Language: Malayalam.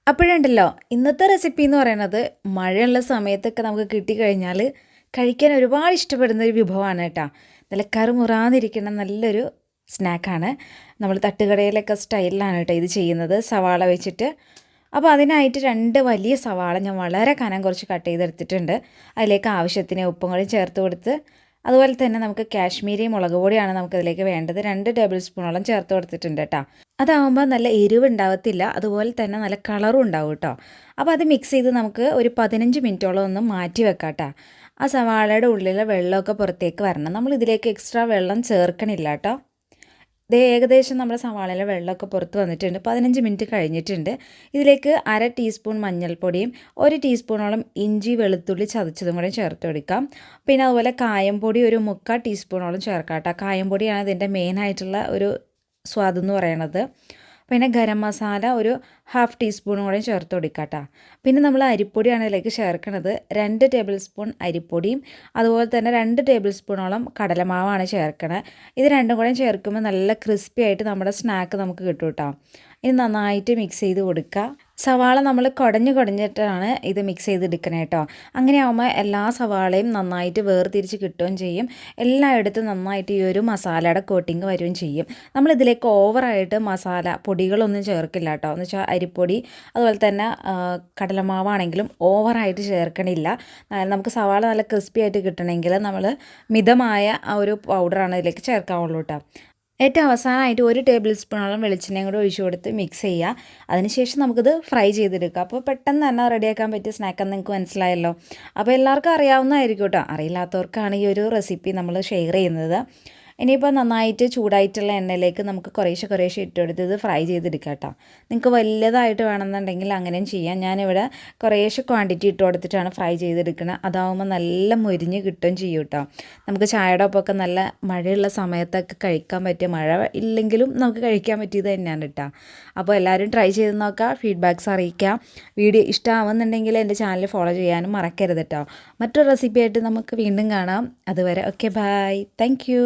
അപ്പോഴുണ്ടല്ലോ ഇന്നത്തെ റെസിപ്പി എന്ന് പറയുന്നത് മഴയുള്ള സമയത്തൊക്കെ നമുക്ക് കിട്ടിക്കഴിഞ്ഞാൽ കഴിക്കാൻ ഒരുപാട് ഇഷ്ടപ്പെടുന്ന ഒരു വിഭവമാണ് കേട്ടോ. നല്ല കറുമുറാന്നിരിക്കുന്ന നല്ലൊരു സ്നാക്കാണ്. നമ്മൾ തട്ടുകടയിലൊക്കെ സ്റ്റൈലിലാണ് കേട്ടോ ഇത് ചെയ്യുന്നത്, സവാള വെച്ചിട്ട്. അപ്പോൾ അതിനായിട്ട് 2 വലിയ സവാള ഞാൻ വളരെ കനം കുറച്ച് കട്ട് ചെയ്തെടുത്തിട്ടുണ്ട്. അതിലേക്ക് ആവശ്യത്തിന് ഉപ്പും കൂടി ചേർത്ത് കൊടുത്ത്, അതുപോലെ തന്നെ നമുക്ക് കാശ്മീരി മുളക് പൊടിയാണ് നമുക്കതിലേക്ക് വേണ്ടത്. 2 ടേബിൾ സ്പൂണോളം ചേർത്ത് കൊടുത്തിട്ടുണ്ട് കേട്ടോ. അതാകുമ്പോൾ നല്ല എരിവ് ഉണ്ടാവത്തില്ല, അതുപോലെ തന്നെ നല്ല കളറും ഉണ്ടാവും കേട്ടോ. അപ്പോൾ അത് മിക്സ് ചെയ്ത് നമുക്ക് ഒരു 15 മിനിറ്റോളം ഒന്ന് മാറ്റി വെക്കാം കേട്ടോ. ആ സവാളയുടെ ഉള്ളിലെ വെള്ളമൊക്കെ പുറത്തേക്ക് വരണം. നമ്മൾ ഇതിലേക്ക് എക്സ്ട്രാ വെള്ളം ചേർക്കണില്ല കേട്ടോ. ഇത് ഏകദേശം നമ്മുടെ സവാളയിലെ വെള്ളമൊക്കെ പുറത്ത് വന്നിട്ടുണ്ട്. 15 മിനിറ്റ് കഴിഞ്ഞിട്ടുണ്ട്. ഇതിലേക്ക് 1/2 ടീസ്പൂൺ മഞ്ഞൾപ്പൊടിയും 1 ടീസ്പൂണോളം ഇഞ്ചി വെളുത്തുള്ളി ചതച്ചതും കൂടെ ചേർത്ത് കൊടുക്കാം. പിന്നെ അതുപോലെ കായം പൊടി ഒരു 3/4 ടീസ്പൂണോളം ചേർക്കാം കേട്ടോ. കായം പൊടിയാണ് ഇതിൻ്റെ മെയിനായിട്ടുള്ള ഒരു സ്വാദെന്ന് പറയണത്. പിന്നെ ഗരം മസാല ഒരു 1/2 ടീസ്പൂണും കൂടെ ചേർത്ത് കൊടുക്കാം കേട്ടോ. പിന്നെ നമ്മൾ അരിപ്പൊടിയാണ് ഇതിലേക്ക് ചേർക്കുന്നത്. 2 ടേബിൾ സ്പൂൺ അരിപ്പൊടിയും അതുപോലെ തന്നെ 2 ടേബിൾ സ്പൂണോളം കടലമാവാണ് ചേർക്കണത്. ഇത് രണ്ടും കൂടെ ചേർക്കുമ്പോൾ നല്ല ക്രിസ്പി ആയിട്ട് നമ്മുടെ സ്നാക്ക് നമുക്ക് കിട്ടും കേട്ടോ. ഇത് നന്നായിട്ട് മിക്സ് ചെയ്ത് കൊടുക്കുക. സവാള നമ്മൾ കുടഞ്ഞിട്ടാണ് ഇത് മിക്സ് ചെയ്തെടുക്കണേ കേട്ടോ. അങ്ങനെ ആകുമ്പോൾ എല്ലാ സവാളയും നന്നായിട്ട് വേർതിരിച്ച് കിട്ടുകയും ചെയ്യും. എല്ലായിടത്തും നന്നായിട്ട് ഈ ഒരു മസാലയുടെ കോട്ടിങ് വരികയും ചെയ്യും. നമ്മളിതിലേക്ക് ഓവറായിട്ട് മസാല പൊടികളൊന്നും ചേർക്കില്ല കേട്ടോ. എന്ന് വെച്ചാൽ അരിപ്പൊടി അതുപോലെ തന്നെ കടലമാവാണെങ്കിലും ഓവറായിട്ട് ചേർക്കണില്ല. നമുക്ക് സവാള നല്ല ക്രിസ്പി ആയിട്ട് കിട്ടണമെങ്കിൽ നമ്മൾ മിതമായ ആ ഒരു പൗഡറാണ് ഇതിലേക്ക് ചേർക്കാവുള്ളൂ കേട്ടോ. ഏറ്റവും അവസാനമായിട്ട് 1 ടേബിൾ സ്പൂണോളം വെളിച്ചെണ്ണയും കൂടെ ഒഴിച്ചു കൊടുത്ത് മിക്സ് ചെയ്യുക. അതിനുശേഷം നമുക്കിത് ഫ്രൈ ചെയ്തെടുക്കുക. അപ്പോൾ പെട്ടെന്ന് തന്നെ റെഡിയാക്കാൻ പറ്റിയ സ്നാക്കെന്ന് നിങ്ങൾക്ക് മനസ്സിലായല്ലോ. അപ്പോൾ എല്ലാവർക്കും അറിയാവുന്നതായിരിക്കും കേട്ടോ. അറിയില്ലാത്തവർക്കാണ് ഈ ഒരു റെസിപ്പി നമ്മൾ ഷെയർ ചെയ്യുന്നത്. ഇനിയിപ്പോൾ നന്നായിട്ട് ചൂടായിട്ടുള്ള എണ്ണയിലേക്ക് നമുക്ക് കുറേശ്ശെ ഇട്ടെടുത്ത് ഇത് ഫ്രൈ ചെയ്തെടുക്കാം കേട്ടോ. നിങ്ങൾക്ക് വലിയതായിട്ട് വേണമെന്നുണ്ടെങ്കിൽ അങ്ങനെയും ചെയ്യാം. ഞാനിവിടെ കുറേശ്ശെ ക്വാണ്ടിറ്റി ഇട്ട് കൊടുത്തിട്ടാണ് ഫ്രൈ ചെയ്തെടുക്കുന്നത്. അതാവുമ്പോൾ നല്ല മൊരിഞ്ഞ് കിട്ടുകയും ചെയ്യും കേട്ടോ. നമുക്ക് ചായയുടെ ഒപ്പമൊക്കെ നല്ല മഴയുള്ള സമയത്തൊക്കെ കഴിക്കാൻ പറ്റിയ, മഴ ഇല്ലെങ്കിലും നമുക്ക് കഴിക്കാൻ പറ്റിയത് തന്നെയാണ് കേട്ടോ. അപ്പോൾ എല്ലാവരും ട്രൈ ചെയ്ത് നോക്കുക, ഫീഡ്ബാക്ക്സ് അറിയിക്കാം. വീഡിയോ ഇഷ്ടമാവുന്നുണ്ടെങ്കിൽ എൻ്റെ ചാനൽ ഫോളോ ചെയ്യാനും മറക്കരുത് കേട്ടോ. മറ്റൊരു റെസിപ്പി ആയിട്ട് നമുക്ക് വീണ്ടും കാണാം. അതുവരെ ഓക്കെ, ബൈ, താങ്ക് യു.